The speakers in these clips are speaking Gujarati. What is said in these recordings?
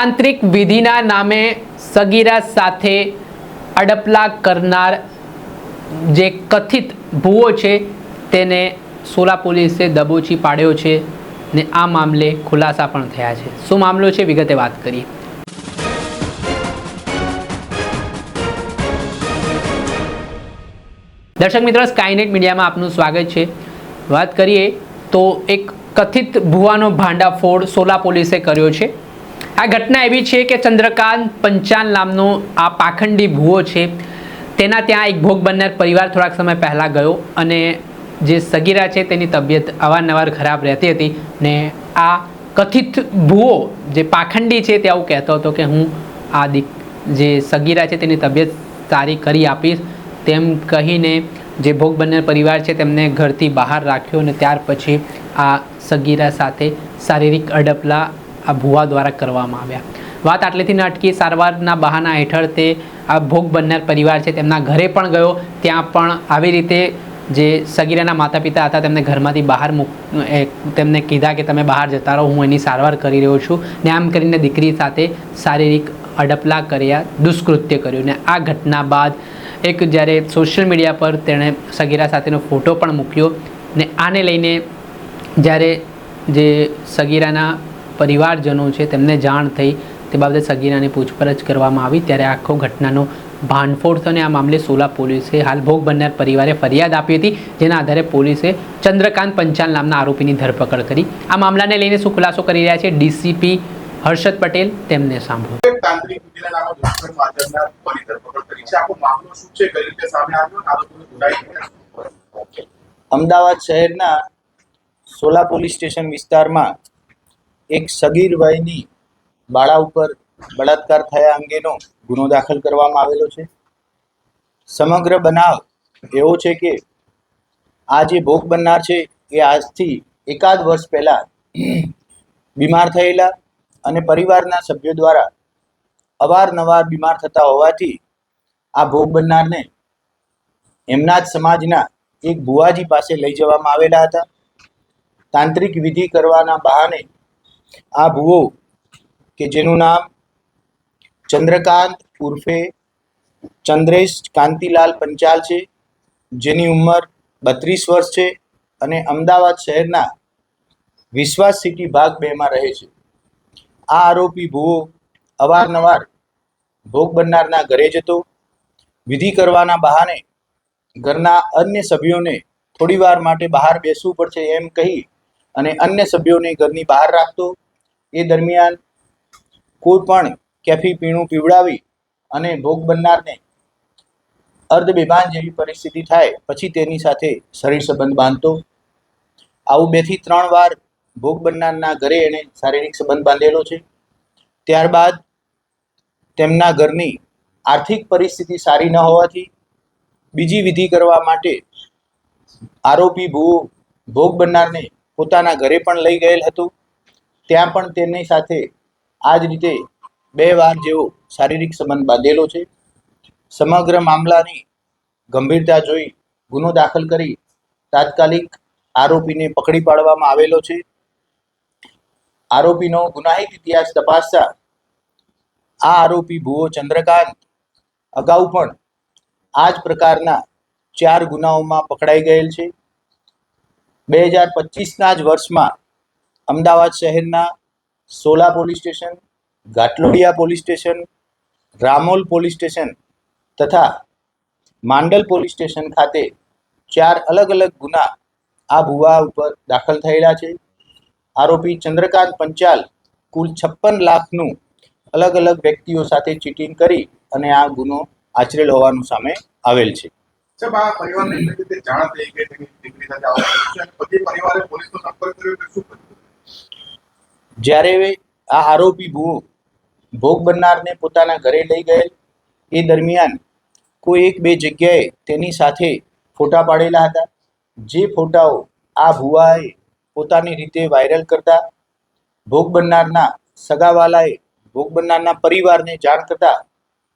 તાંત્રિક વિધિના નામે સગીરા સાથે અડપલા કરનાર જે કથિત ભૂવો છે તેને સોલા પોલીસે દબોચી પાડ્યો છે ને આ મામલે ખુલાસા પણ થયા છે। શું મામલો છે વિગતે વાત કરીએ। દર્શક મિત્રો, સ્કાયનેટ મીડિયામાં આપનું સ્વાગત છે। વાત કરીએ તો એક કથિત ભૂવાનો ભાંડાફોડ સોલા પોલીસે કર્યો છે। આ ઘટના એવી છે કે ચંદ્રકાંત પંચાલ નામનો આ પાખંડી ભૂવો છે તેના ત્યાં એક ભોગ બનનાર પરિવાર થોડાક સમય પહેલાં ગયો અને જે સગીરા છે તેની તબિયત અવારનવાર ખરાબ રહેતી હતી ને આ કથિત ભૂવો જે પાખંડી છે તે આવું કહેતો હતો કે હું આ જે સગીરા છે તેની તબિયત સારી કરી આપીશ તેમ કહીને જે ભોગ બનનાર પરિવાર છે તેમને ઘરથી બહાર રાખ્યો અને ત્યાર પછી આ સગીરા સાથે શારીરિક અડપલા આ ભૂવા દ્વારા કરવામાં આવ્યા। વાત આટલેથી ન અટકી, સારવારના બહાના હેઠળ તે આ ભોગ બનનાર પરિવાર છે તેમના ઘરે પણ ગયો। ત્યાં પણ આવી રીતે જે સગીરાના માતા પિતા હતા તેમને ઘરમાંથી બહાર તેમને કીધા કે તમે બહાર જતા રહો, હું એની સારવાર કરી રહ્યો છું ને આમ કરીને દીકરી સાથે શારીરિક અડપલા કર્યા, દુષ્કૃત્ય કર્યું ને આ ઘટના બાદ એક જ્યારે સોશિયલ મીડિયા પર તેણે સગીરા સાથેનો ફોટો પણ મૂક્યો ને આને લઈને જ્યારે જે સગીરાના પરિવારજનો છે તેમને જાણ થઈ તે બાબતે સગીરાની પૂછપરછ કરવામાં આવી ત્યારે આખો ઘટનાનો ભાંડફોડ થયો અને આ મામલે સોલા પોલીસે હાલ ભોગ બનનાર પરિવારે ફરિયાદ આપી હતી, જેના આધારે પોલીસે ચંદ્રકાંત પંચાલ નામના આરોપીની ધરપકડ કરી। આ મામલાને લઈને શું ખુલાસો કરી રહ્યા છે ડીસીપી હર્ષદ પટેલ, તેમને સાંભળો। અમદાવાદ શહેરના સોલા પોલીસ સ્ટેશન વિસ્તારમાં એક સગીર વયની બાળા ઉપર બળાત્કાર થયા અંગેનો ગુનો દાખલ કરવામાં આવેલો છે। સમગ્ર બનાવ એવો છે કે આ જે ભોગ બનનાર છે એ આજથી એકાદ વર્ષ પહેલા બીમાર થયેલા અને પરિવારના સભ્યો દ્વારા અવારનવાર બીમાર થતા હોવાથી આ ભોગ બનનારને એમના જ સમાજના એક ભુવાજી પાસે લઈ જવામાં આવેલા હતા। તાંત્રિક વિધિ કરવાના બહાને આ ભુવો કે જેનું નામ ચંદ્રકાંત ઉર્ફે ચંદ્રેશ કાંતિલાલ પંચાલ છે, જેની ઉંમર 32 વર્ષ છે અને અમદાવાદ શહેરના વિશ્વાસ સિટી ભાગ 2માં રહે છે। આ આરોપી ભુવો અવારનવાર ભોગ બનનારના ઘરે જતો, વિધિ કરવાના બહાને ઘરના અન્ય સભ્યોને થોડીવાર માટે બહાર બેસવું પડશે એમ કહી અને અન્ય સભ્યોને ઘરની બહાર રાખતો। એ દરમિયાન કોઈ પણ કેફી પીણું પીવડાવી અને ભોગ બનનારને અર્ધ બેભાન જેવી પરિસ્થિતિ થાય પછી તેની સાથે શરીર સંબંધ બાંધતો। આવું 2 થી 3 વાર ભોગ બનનારના ઘરે એણે શારીરિક સંબંધ બાંધેલો છે। ત્યારબાદ તેમના ઘરની આર્થિક પરિસ્થિતિ સારી ન હોવાથી બીજી વિધિ કરવા માટે આરોપી ભુવો ભોગ બનનારને પોતાના ઘરે પણ લઈ ગયેલ હતું। ત્યાં પણ તેની સાથે આ જ રીતે 2 વાર જેવો શારીરિક સંબંધ બાંધેલો છે। સમગ્ર મામલાની ગંભીરતા જોઈ ગુનો દાખલ કરી તાત્કાલિક આરોપીને પકડી પાડવામાં આવેલો છે। આરોપીનો ગુનાહિત ઇતિહાસ તપાસતા આ આરોપી ભુવો ચંદ્રકાંત અગાઉ પણ આ જ પ્રકારના 4 ગુનાઓમાં પકડાઈ ગયેલ છે। 2025ના જ વર્ષમાં અમદાવાદ શહેરના સોલા પોલીસ સ્ટેશન, ઘાટલોડિયા police station, Ramol police station તથા માંડલ પોલીસ સ્ટેશન ખાતે 4 અલગ અલગ ગુના આ ભુવા ઉપર દાખલ થયેલા છે। આરોપી ચંદ્રકાંત પંચાલ કુલ 56 લાખનું અલગ અલગ વ્યક્તિઓ સાથે ચીટિંગ કરી અને આ ગુનો આચરેલ હોવાનું સામે આવેલ છે। જ્યારે આ આરોપી ભુવો ભોગ બનનારને પોતાના ઘરે લઈ ગયેલ એ દરમિયાન કોઈ 1-2 જગ્યાએ તેની સાથે ફોટા પાડેલા હતા, જે ફોટાઓ આ ભુવાએ પોતાની રીતે વાયરલ કરતા ભોગ બનનારના સગાવાલાએ ભોગ બનનારના પરિવારને જાણ કરતા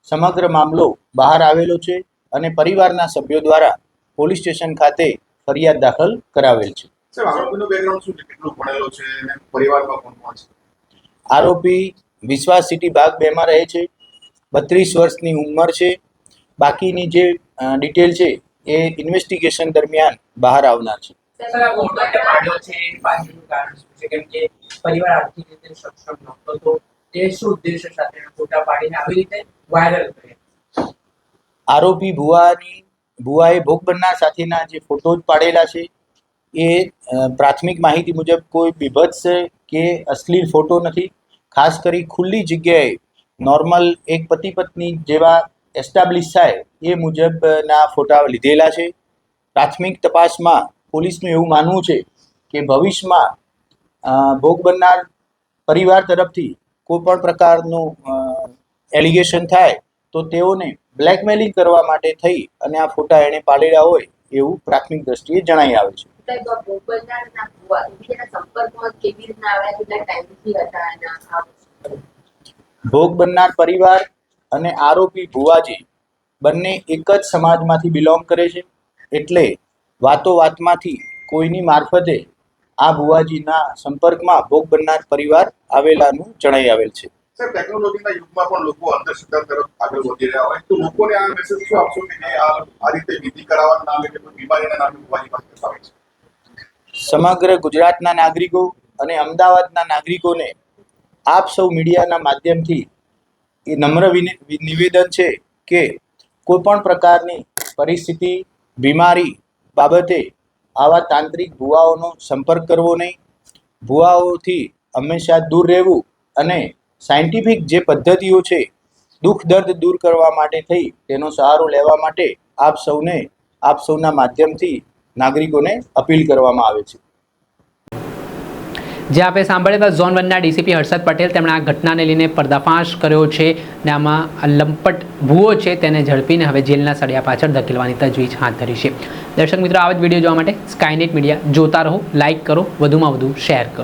સમગ્ર મામલો બહાર આવેલો છે અને પરિવારના સભ્યો દ્વારા પોલીસ સ્ટેશન ખાતે ફરિયાદ દાખલ કરાવેલ છે। આરોપી વિશ્વાસ સિટી ભાગ 2 માં રહે છે, 32 વર્ષની ઉંમર છે. બાકીની જે ડિટેલ છે એ ઇન્વેસ્ટિગેશન દરમિયાન બહાર આવનાર છે. સર, આ ફોટો જે પાડ્યો છે એ પાછળનું કારણ શું છે? કેમ કે પરિવાર આર્થિક રીતે સક્ષમ નહોતો, તો તે શું ઉદ્દેશ્ય સાથે ફોટા પાડીને આવી રીતે વાયરલ કર્યા? આરોપી ભુવાએ ભોગ બનનાર સાથેના જે ફોટોઝ પાડેલા છે એ પ્રાથમિક માહિતી મુજબ કોઈ બીભત્સ કે અશ્લીલ ફોટો નથી. ખાસ કરી ખુલ્લી જગ્યાએ નોર્મલ એક પતિ પત્ની જેવા એસ્ટાબ્લિશ થાય એ મુજબના ફોટા લીધેલા છે. પ્રાથમિક તપાસમાં પોલીસનું એવું માનવું છે કે ભવિષ્યમાં ભોગ બનનાર પરિવાર તરફથી કોઈ પણ પ્રકારનું એલિગેશન થાય તો તેઓને બ્લેકમેલિંગ કરવા માટે થઈ અને આ ફોટા એણે પાડેલા હોય એવું પ્રાથમિક દ્રષ્ટિએ જણાઈ આવે છે. ભોગ બનનાર પરિવાર અને આરોપી ભુવાજી બંને એક જ સમાજમાંથી બિલોંગ કરે છે, એટલે વાતોવાતમાંથી કોઈની મારફતે આ ભુવાજીના સંપર્કમાં ભોગ બનનાર પરિવાર આવેલાનું જણાઈ આવેલ છે. સર, ટેકનોલોજીના યુગમાં પણ લોકો અંધશ્રદ્ધા તરફ આગળ વધી રહ્યા હોય તો લોકોને આ મેસેજ શું આપશો કે આ રીતે વિધિ કરાવવાના નામે કે કોઈ બીમારીના નામે ભુવાજી પાસે આવે છે? સમગ્ર ગુજરાતના નાગરિકો અને અમદાવાદના નાગરિકોને આપ સૌ મીડિયાના માધ્યમથી એ નમ્ર નિવેદન છે કે કોઈ પણ પ્રકારની પરિસ્થિતિ, બીમારી બાબતે આવા તાંત્રિક ભુવાઓનો સંપર્ક કરવો નહીં. ભુવાઓથી હંમેશા દૂર રહેવું અને સાયન્ટિફિક જે પદ્ધતિઓ છે દુઃખ દર્દ દૂર કરવા માટે થઈ તેનો સહારો લેવા માટે આપ સૌના માધ્યમથી નાગરિકોને અપીલ કરવામાં આવે છે. જે આપણે સાંભળ્યા હતા ઝોન 1ના ડીસીપી હર્ષદ પટેલ, તેમણે આ ઘટનાને લઈને પર્દાફાશ કર્યો છે ને આમાં લંપટ ભૂવો છે તેને ઝડપીને હવે જેલના સળિયા પાછળ ધકેલવાની તજવીજ હાથ ધરી છે. દર્શક મિત્રો, આવા જ વિડીયો જોવા માટે સ્કાયનેટ મીડિયા જોતા રહો, લાઇક કરો, વધુમાં વધુ શેર કરો.